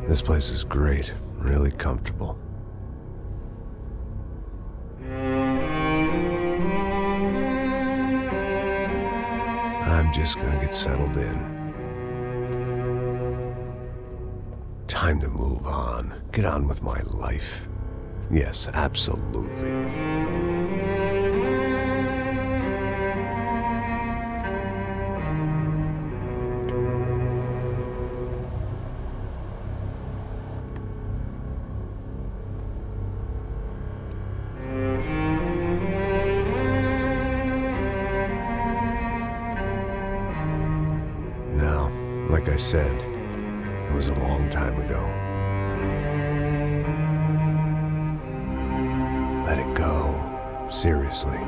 This place is great, really comfortable. I'm just gonna get settled in. Time to move on. Get on with my life. Yes, absolutely. Now, like I said, it was a long time ago. Let it go. Seriously.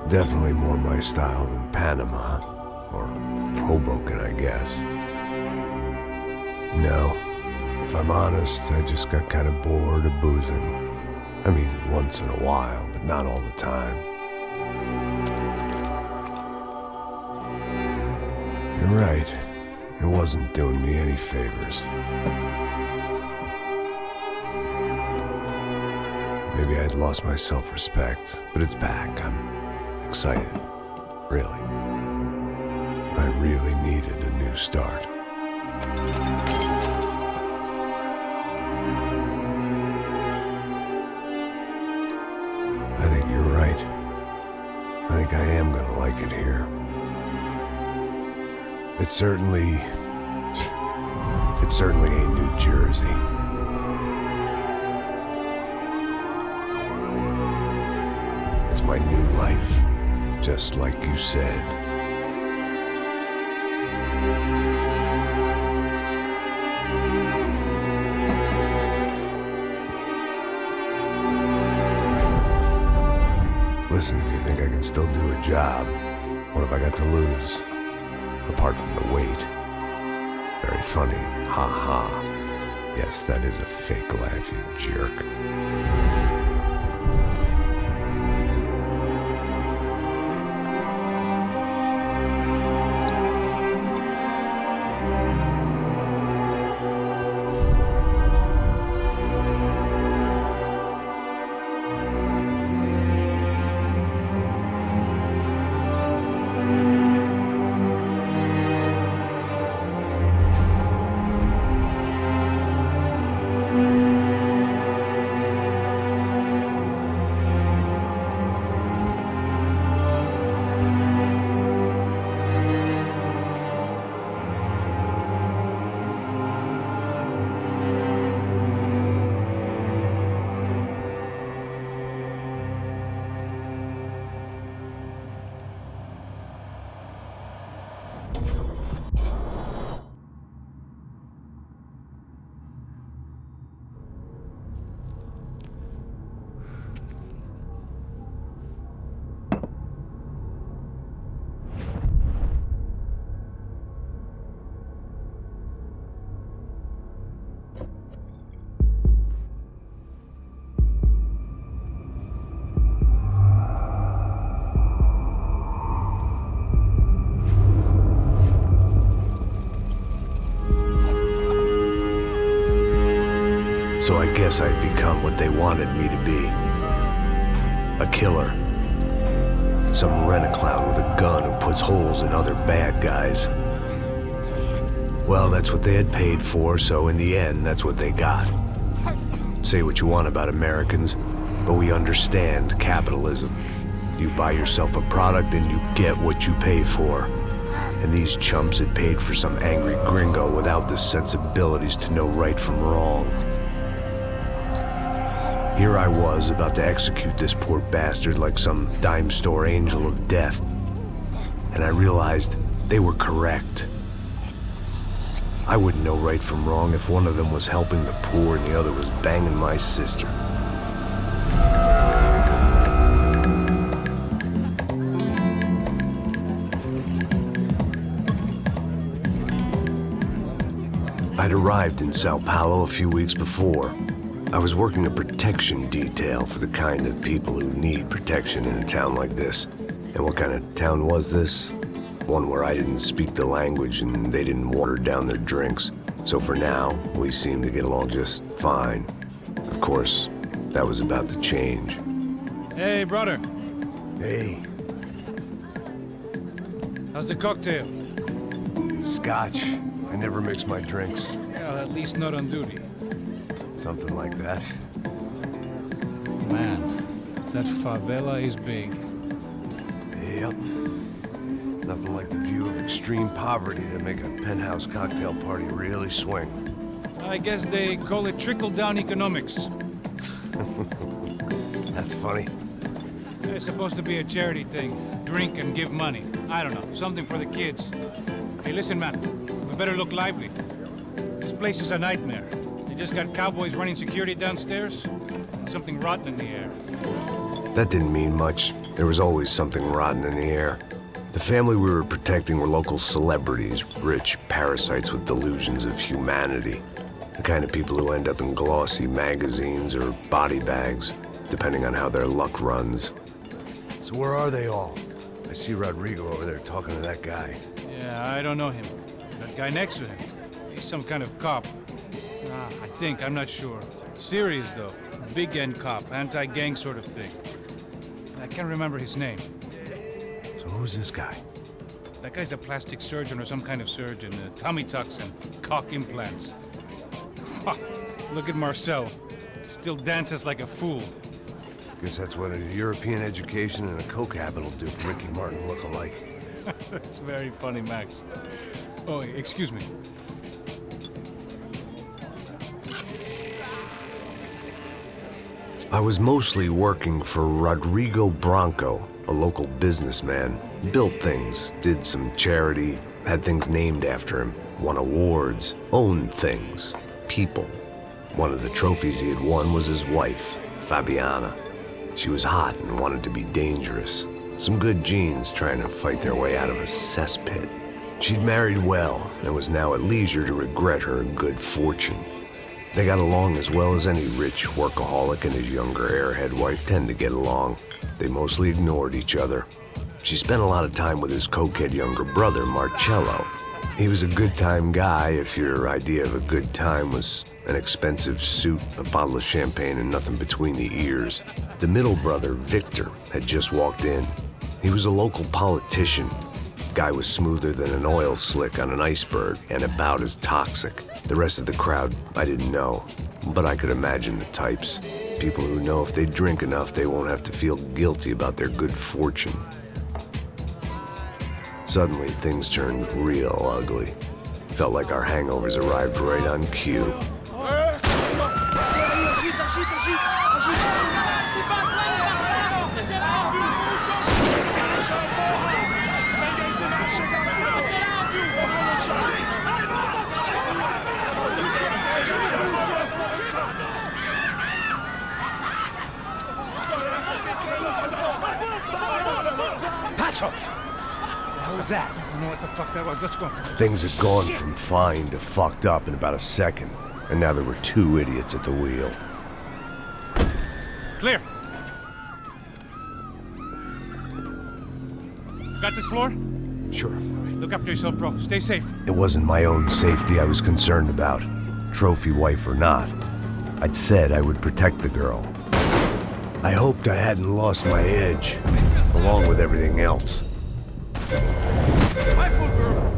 Definitely more my style than Panama, or Hoboken, I guess. No, if I'm honest, I just got kind of bored of boozing. I mean, once in a while, but not all the time. You're right, it wasn't doing me any favors. Maybe I'd lost my self-respect, but it's back. I'm excited, really. I really needed a new start. I think you're right. I think I am gonna like it here. It's certainly ain't New Jersey. It's my new life. Just like you said. Listen, if you think I can still do a job, what have I got to lose? Apart from the weight. Very funny. Ha ha. Yes, that is a fake laugh, you jerk. So I guess I'd become what they wanted me to be. A killer. Some rent-a-clown with a gun who puts holes in other bad guys. Well, that's what they had paid for, so in the end, that's what they got. Say what you want about Americans, but we understand capitalism. You buy yourself a product and you get what you pay for. And these chumps had paid for some angry gringo without the sensibilities to know right from wrong. Here I was, about to execute this poor bastard like some dime store angel of death. And I realized they were correct. I wouldn't know right from wrong if one of them was helping the poor and the other was banging my sister. I'd arrived in Sao Paulo a few weeks before. I was working a protection detail for the kind of people who need protection in a town like this. And what kind of town was this? One where I didn't speak the language and they didn't water down their drinks. So for now, we seemed to get along just fine. Of course, that was about to change. Hey, brother. Hey. How's the cocktail? Scotch. I never mix my drinks. Well, at least not on duty. Something like that. Man, that favela is big. Yep. Nothing like the view of extreme poverty to make a penthouse cocktail party really swing. I guess they call it trickle-down economics. That's funny. It's supposed to be a charity thing. Drink and give money. I don't know, something for the kids. Hey, listen, man. We better look lively. This place is a nightmare. They just got cowboys running security downstairs. And something rotten in the air. That didn't mean much. There was always something rotten in the air. The family we were protecting were local celebrities, rich parasites with delusions of humanity. The kind of people who end up in glossy magazines or body bags, depending on how their luck runs. So where are they all? I see Rodrigo over there talking to that guy. Yeah, I don't know him. That guy next to him. He's some kind of cop. I think, I'm not sure. Serious, though. Big end cop, anti-gang sort of thing. I can't remember his name. So who's this guy? That guy's a plastic surgeon or some kind of surgeon. Tummy tucks and cock implants. Ha! Look at Marcel. Still dances like a fool. Guess that's what a European education and a coke habit will do for Ricky Martin look-alike. That's very funny, Max. Oh, excuse me. I was mostly working for Rodrigo Branco, a local businessman. Built things, did some charity, had things named after him, won awards, owned things, people. One of the trophies he had won was his wife, Fabiana. She was hot and wanted to be dangerous. Some good genes trying to fight their way out of a cesspit. She'd married well and was now at leisure to regret her good fortune. They got along as well as any rich workaholic and his younger airhead wife tend to get along. They mostly ignored each other. She spent a lot of time with his cokehead younger brother, Marcello. He was a good-time guy if your idea of a good time was an expensive suit, a bottle of champagne, and nothing between the ears. The middle brother, Victor, had just walked in. He was a local politician. Guy was smoother than an oil slick on an iceberg and about as toxic. The rest of the crowd, I didn't know, but I could imagine the types. People who know if they drink enough, they won't have to feel guilty about their good fortune. Suddenly, things turned real ugly. Felt like our hangovers arrived right on cue. Passos! What was that? I don't know what the fuck that was. Let's go. Things had gone from fine to fucked up in about a second, and now there were two idiots at the wheel. Clear. Got this floor? Sure. Look after yourself, bro. Stay safe. It wasn't my own safety I was concerned about, trophy wife or not. I'd said I would protect the girl. I hoped I hadn't lost my edge, along with everything else. Rifle girl!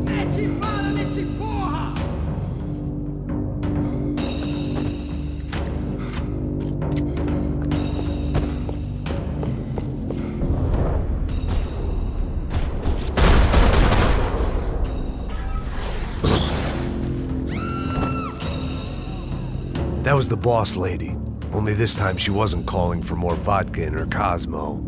Mete bala nesse porra! That was the boss lady, only this time she wasn't calling for more vodka in her Cosmo.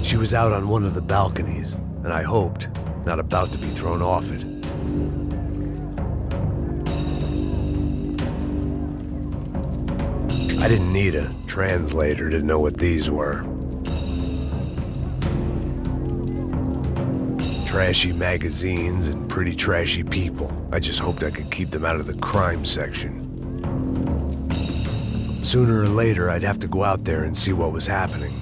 She was out on one of the balconies, and I hoped, not about to be thrown off it. I didn't need a translator to know what these were. Trashy magazines and pretty trashy people. I just hoped I could keep them out of the crime section. Sooner or later, I'd have to go out there and see what was happening.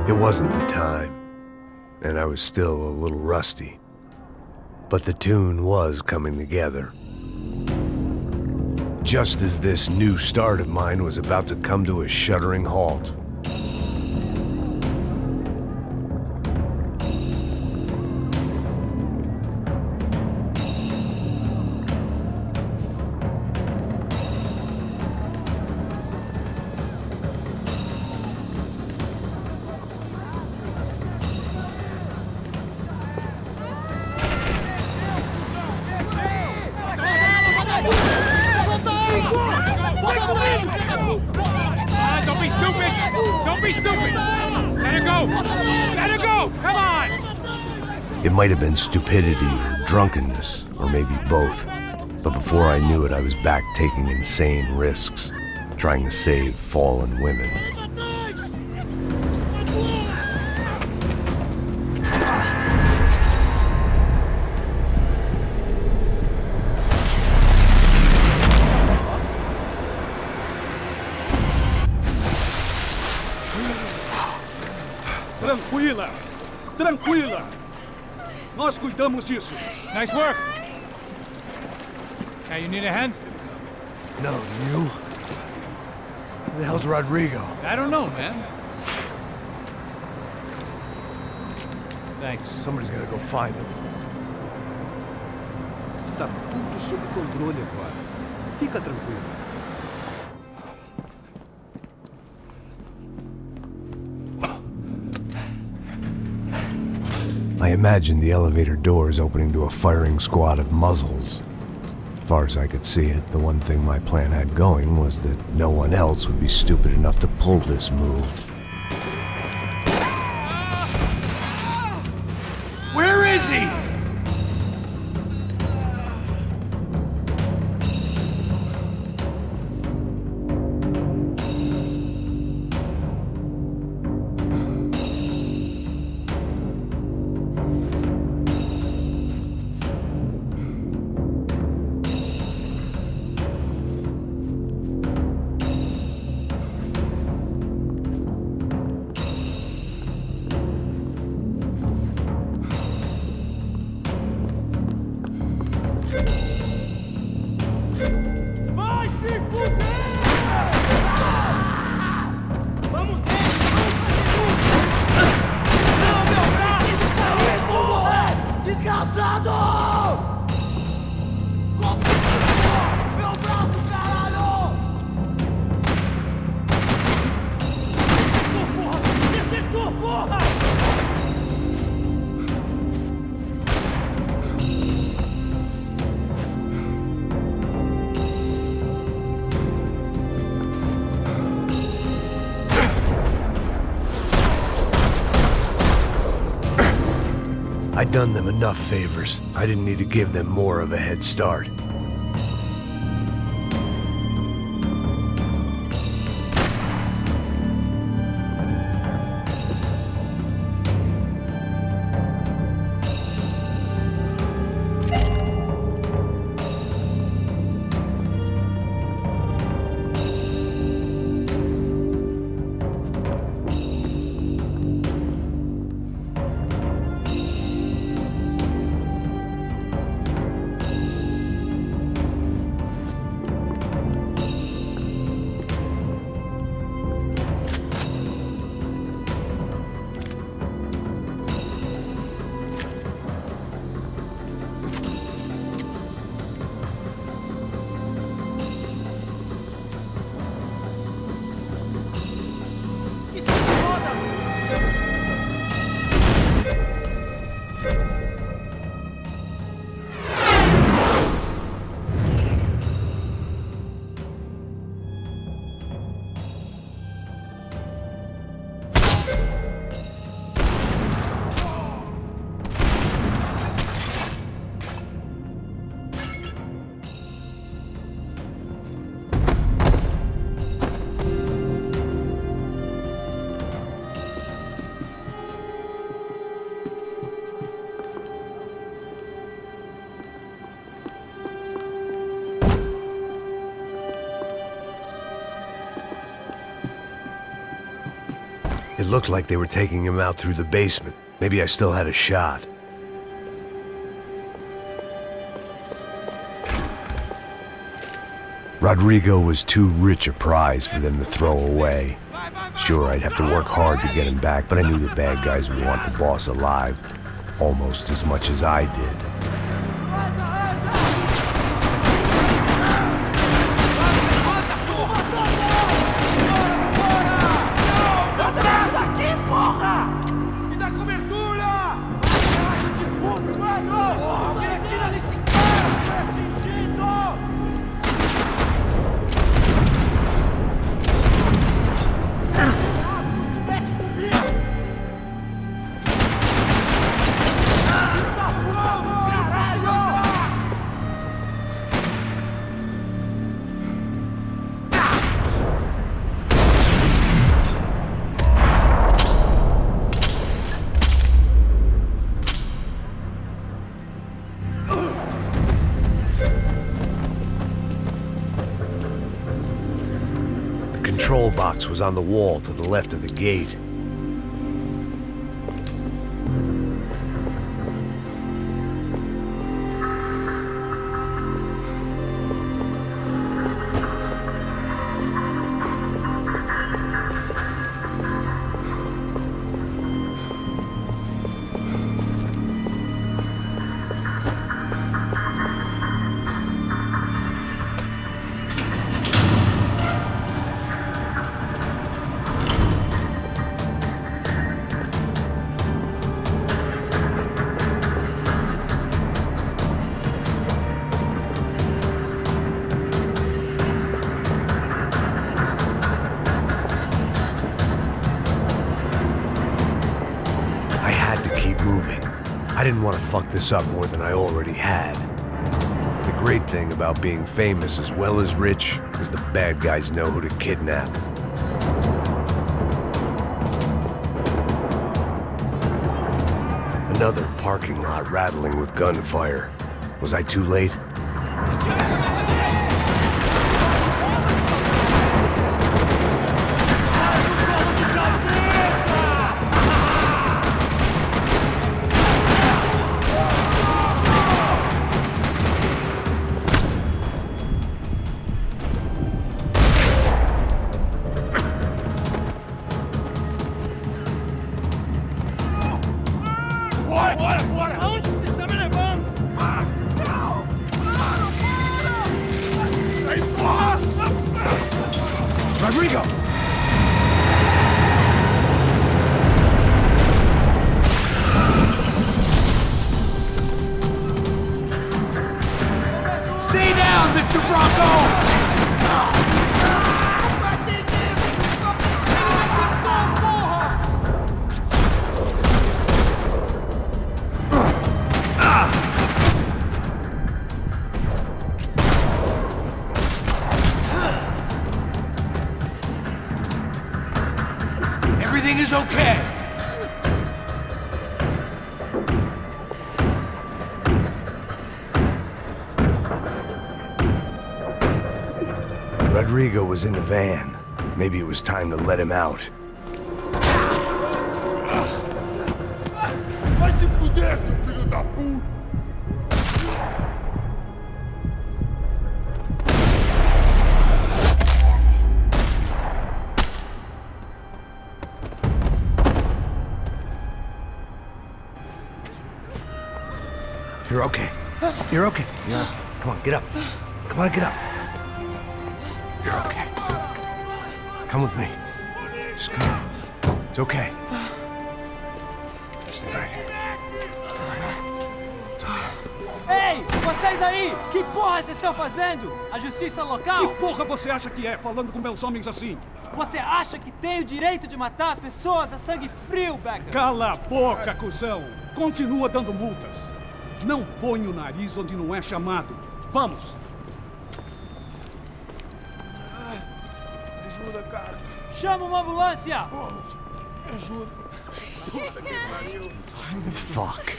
It wasn't the time, and I was still a little rusty. But the tune was coming together. Just as this new start of mine was about to come to a shuddering halt. Don't be stupid! Don't be stupid! Let her go! Let her go! Come on! It might have been stupidity or drunkenness, or maybe both. But before I knew it, I was back taking insane risks, trying to save fallen women. Tranquila! Tranquila! Nós cuidamos disso. Nice work! Hey, you need a hand? No, you? Who the hell's Rodrigo? I don't know, man. Thanks. Somebody's gotta go find him. Está tudo sob controle agora. Fica tranquilo. I imagined the elevator doors opening to a firing squad of muzzles. As far as I could see it, the one thing my plan had going was that no one else would be stupid enough to pull this move. Where is he? done them enough favors. I didn't need to give them more of a head start. It looked like they were taking him out through the basement. Maybe I still had a shot. Rodrigo was too rich a prize for them to throw away. Sure, I'd have to work hard to get him back, but I knew the bad guys would want the boss alive almost as much as I did. The control box was on the wall to the left of the gate. I didn't want to fuck this up more than I already had. The great thing about being famous as well as rich is the bad guys know who to kidnap. Another parking lot rattling with gunfire. Was I too late? Rodrigo! Stay down, Mr. Bronco! Everything is okay. Rodrigo was in the van. Maybe it was time to let him out. Vai se fuder, seu filho da puta! You're okay. You're okay. Yeah. Come on, get up. Come on, get up. You're okay. Come with me. Just come on. It's okay. Stay right here. It's okay. Ei, vocês aí! Que porra vocês estão fazendo? A justiça local? Que porra você acha que é, falando com meus homens assim? Você acha que tem o direito de matar as pessoas a sangue frio, Becker? Cala a boca, cuzão! Continua dando multas. Não põe o nariz onde não é chamado. Vamos! Ajuda, cara. Chama uma ambulância! Pô, me ajuda. Fuck.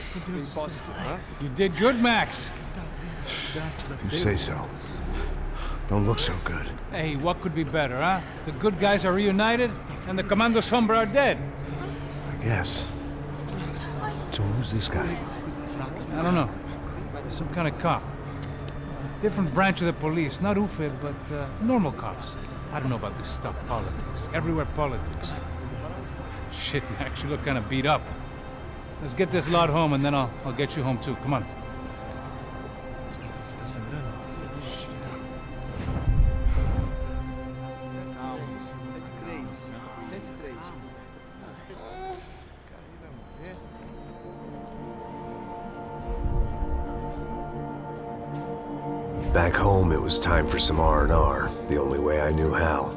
You did good, Max. You say so. Don't look so good. Hey, what could be better, huh? The good guys are reunited, and the Commando Sombra are dead. I guess. So who's this guy? I don't know. Some kind of cop. Different branch of the police. Not UFID, but normal cops. I don't know about this stuff, politics. Everywhere politics. Shit, Max, you look kind of beat up. Let's get this lot home, and then I'll get you home too. Come on. Back home, it was time for some R&R, the only way I knew how.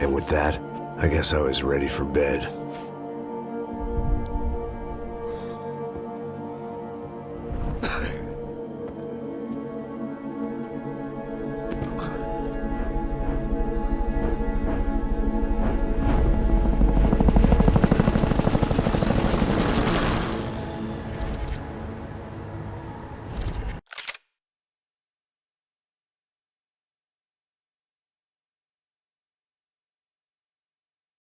And with that, I guess I was ready for bed.